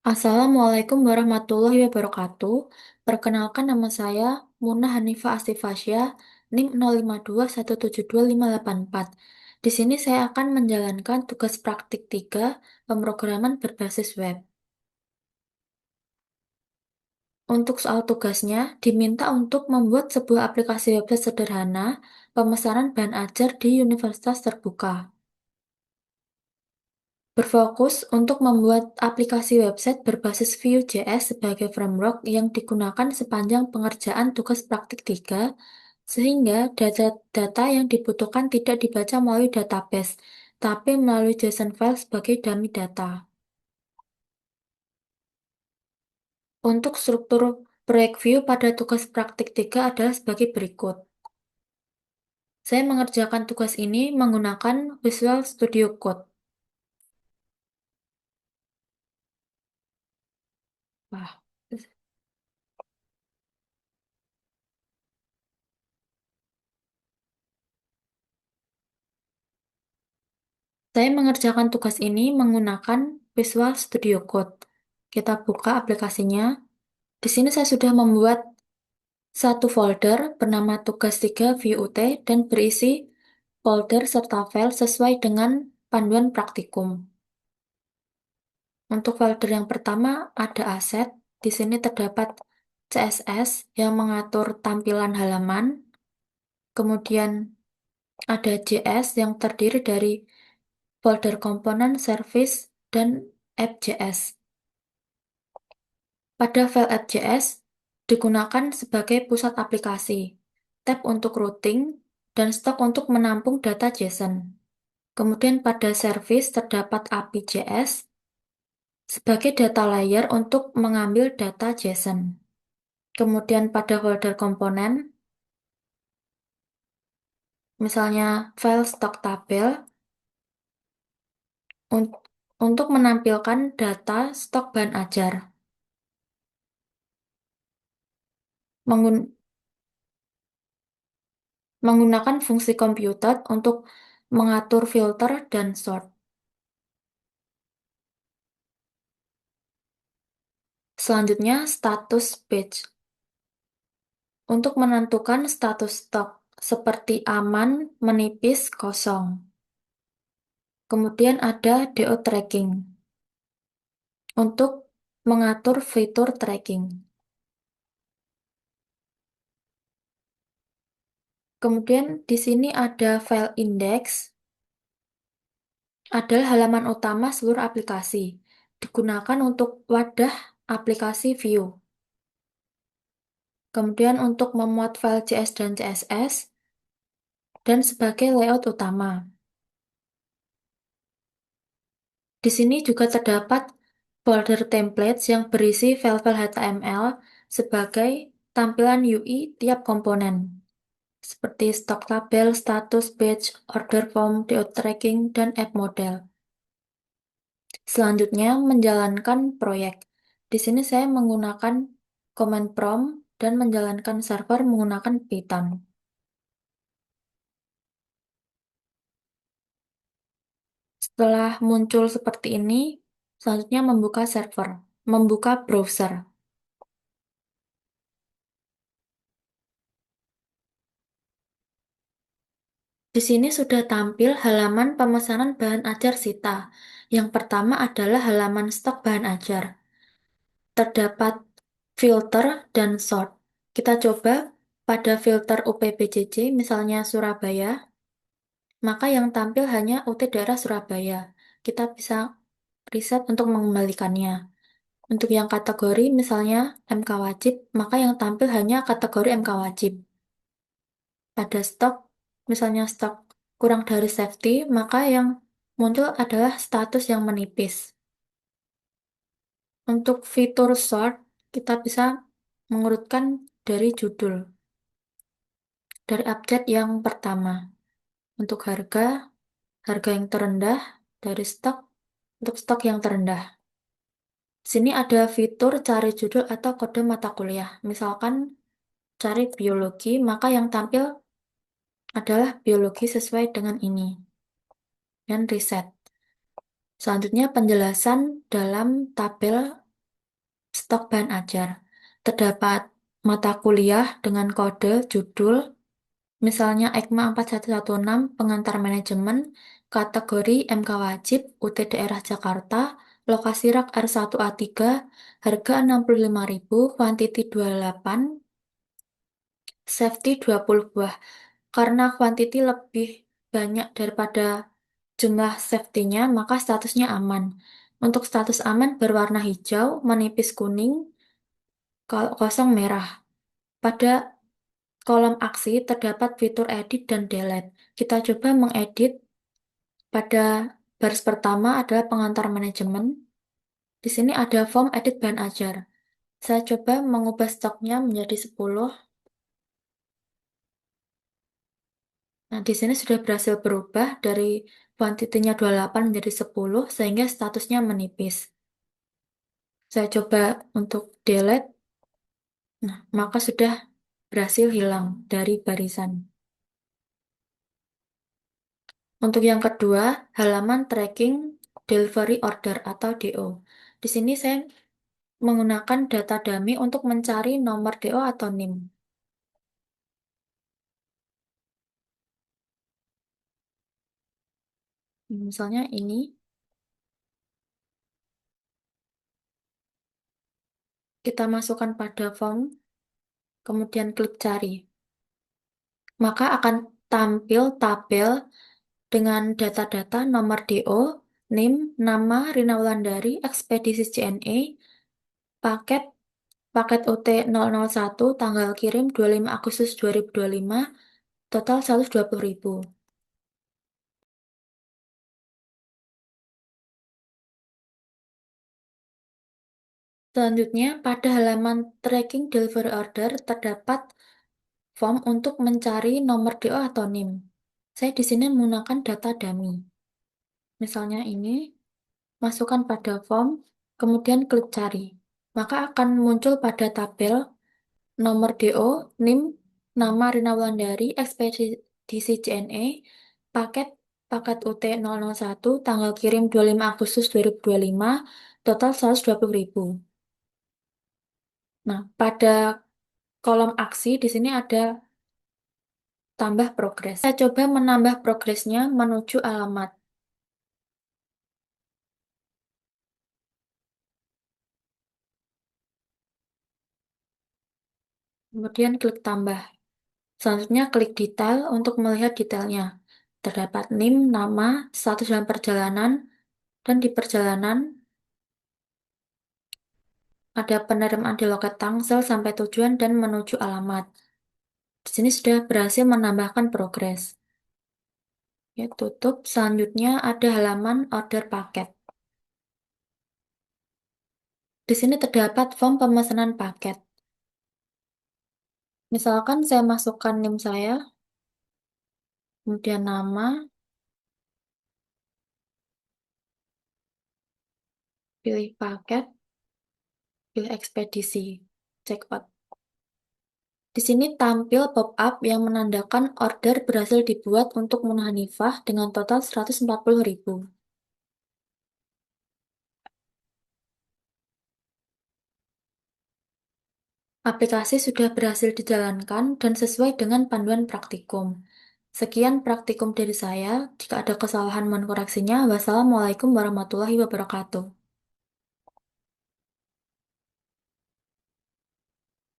Assalamualaikum warahmatullahi wabarakatuh. Perkenalkan nama saya Muna Hanifah Astifasya, NIM 0521725584. Di sini saya akan menjalankan tugas praktik 3 pemrograman berbasis web. Untuk soal tugasnya, diminta untuk membuat sebuah aplikasi website sederhana pemesanan bahan ajar di universitas terbuka. Berfokus untuk membuat aplikasi website berbasis Vue.js sebagai framework yang digunakan sepanjang pengerjaan tugas praktik 3, sehingga data-data yang dibutuhkan tidak dibaca melalui database, tapi melalui JSON file sebagai dummy data. Untuk struktur proyek Vue pada tugas praktik 3 adalah sebagai berikut. Saya mengerjakan tugas ini menggunakan Visual Studio Code. Wah, Saya mengerjakan tugas ini menggunakan Visual Studio Code. Kita buka aplikasinya. Di sini saya sudah membuat satu folder bernama tugas 3 VUT dan berisi folder serta file sesuai dengan panduan praktikum. Untuk folder yang pertama ada aset. Di sini terdapat CSS yang mengatur tampilan halaman. Kemudian ada JS yang terdiri dari folder komponen, service, dan app.js. Pada file app.js digunakan sebagai pusat aplikasi, tab untuk routing, dan stok untuk menampung data JSON. Kemudian pada service terdapat API.js sebagai data layer untuk mengambil data JSON. Kemudian pada folder komponen, misalnya file stok tabel, un- untuk menampilkan data stok bahan ajar. Menggun- Menggunakan fungsi computed untuk mengatur filter dan sort. Selanjutnya, status page. Untuk menentukan status stok, seperti aman, menipis, kosong. Kemudian ada DO tracking. Untuk mengatur fitur tracking. Kemudian di sini ada file index, adalah halaman utama seluruh aplikasi. Digunakan untuk wadah aplikasi Vue. Kemudian untuk memuat file JS dan CSS, dan sebagai layout utama. Di sini juga terdapat folder templates yang berisi file-file HTML sebagai tampilan UI tiap komponen, seperti stok tabel, status page, order form, DO tracking, dan app model. Selanjutnya, menjalankan proyek. Di sini saya menggunakan command prompt dan menjalankan server menggunakan Python. Setelah muncul seperti ini, selanjutnya membuka browser. Di sini sudah tampil halaman pemesanan bahan ajar Sita. Yang pertama adalah halaman stok bahan ajar. Terdapat filter dan sort. Kita coba pada filter UPBJJ, misalnya Surabaya, maka yang tampil hanya UT daerah Surabaya. Kita bisa riset untuk mengembalikannya. Untuk yang kategori, misalnya MK wajib, maka yang tampil hanya kategori MK wajib. Pada stok, misalnya stok kurang dari safety, maka yang muncul adalah status yang menipis. Untuk fitur sort, kita bisa mengurutkan dari judul, dari abjad yang pertama. Untuk harga, harga yang terendah, dari stok, untuk stok yang terendah. Sini ada fitur cari judul atau kode mata kuliah. Misalkan cari biologi, maka yang tampil adalah biologi sesuai dengan ini. Dan reset. Selanjutnya penjelasan dalam tabel stok bahan ajar. Terdapat mata kuliah dengan kode judul, misalnya EKMA 4116 pengantar manajemen, kategori MK wajib, UT daerah Jakarta, lokasi rak R1A3, harga 65.000, kuantiti 28, safety 20 buah. Karena kuantiti lebih banyak daripada jumlah safety-nya, maka statusnya aman. Untuk status aman berwarna hijau, menipis kuning, kalau kosong merah. Pada kolom aksi terdapat fitur edit dan delete. Kita coba mengedit. Pada baris pertama adalah pengantar manajemen. Di sini ada form edit bahan ajar. Saya coba mengubah stoknya menjadi 10. Nah, di sini sudah berhasil berubah dari kuantitinya 28 menjadi 10 sehingga statusnya menipis. Saya coba untuk delete. Nah, maka sudah berhasil hilang dari barisan. Untuk yang kedua, halaman tracking delivery order atau DO. Di sini saya menggunakan data dummy untuk mencari nomor DO atau NIM. Misalnya ini, kita masukkan pada form, kemudian klik cari. Maka akan tampil tabel dengan data-data nomor DO, NIM, nama Rina Wulandari, ekspedisi JNE, paket paket UT 001, tanggal kirim 25 Agustus 2025, total 120.000. Selanjutnya, pada halaman tracking delivery order terdapat form untuk mencari nomor DO atau NIM. Saya di sini menggunakan data dummy. Misalnya ini, masukkan pada form, kemudian klik cari. Maka akan muncul pada tabel nomor DO, NIM, nama Rina Wulandari, ekspedisi JNE, paket paket UT 001, tanggal kirim 25 Agustus 2025, total 120.000. Nah, pada kolom aksi di sini ada tambah progres. Saya coba menambah progresnya menuju alamat. Kemudian klik tambah. Selanjutnya klik detail untuk melihat detailnya. Terdapat NIM, nama, status dalam perjalanan, dan di perjalanan ada penerimaan di loket Tangsel sampai tujuan dan menuju alamat. Di sini sudah berhasil menambahkan progres. Ya, tutup. Selanjutnya ada halaman order paket. Di sini terdapat form pemesanan paket. Misalkan saya masukkan NIM saya, kemudian nama, pilih paket, pilih ekspedisi, checkout. Di sini tampil pop-up yang menandakan order berhasil dibuat untuk Muna Hanifah dengan total 140.000. Aplikasi sudah berhasil dijalankan dan sesuai dengan panduan praktikum. Sekian praktikum dari saya. Jika ada kesalahan mohon koreksinya. Wassalamualaikum warahmatullahi wabarakatuh.